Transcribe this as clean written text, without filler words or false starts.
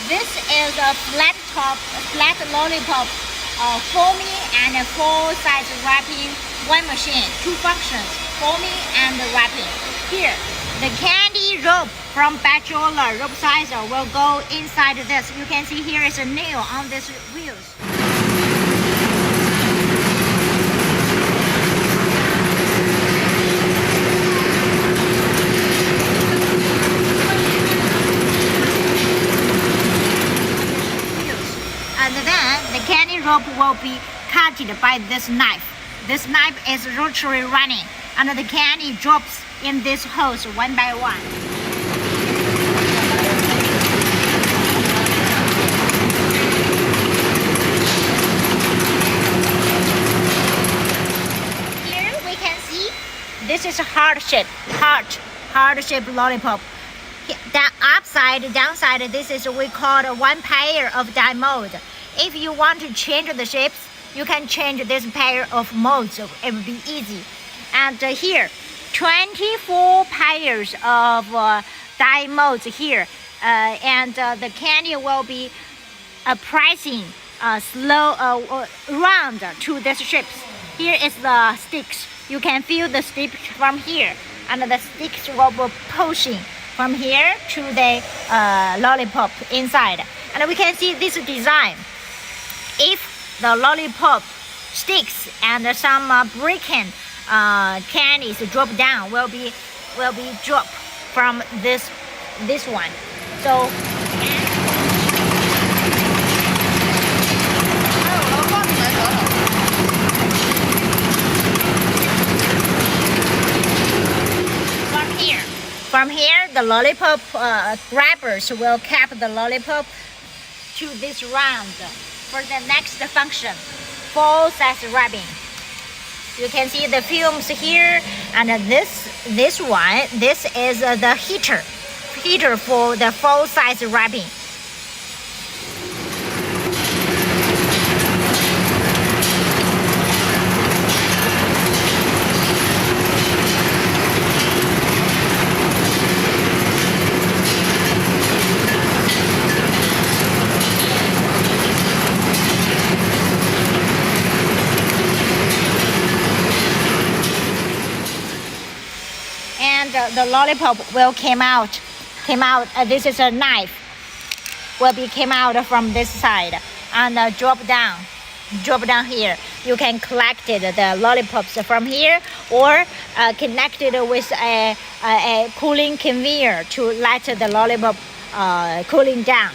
This is a flat lollipop, foamy and full-size wrapping. One machine, two functions, foaming and wrapping. Here, the candy rope from Bachelor rope sizer will go inside this. You can see here is a nail on these wheels. And then the candy rope will be cut by this knife. This knife is rotary running, and the candy drops in this hose one by one. Here we can see this is a heart-shaped lollipop. The upside, downside, this is we call one pair of die mold. If you want to change the shapes, you can change this pair of molds. It will be easy. And here, 24 pairs of die molds here. And the candy will be pressing round to these shapes. Here is the sticks. You can feel the sticks from here. And the sticks will be pushing from here to the lollipop inside. And we can see this design. If the lollipop sticks and some breaking candies drop down, will be drop from this one. So from here, the lollipop grabbers will cap the lollipop to this round for the next function, full-size wrapping. You can see the fumes here, and this is the heater for the full-size wrapping. The lollipop will came out. This is a knife. Came out from this side and drop down here. You can collect the lollipops from here, or connect it with a cooling conveyor to let the lollipop cooling down.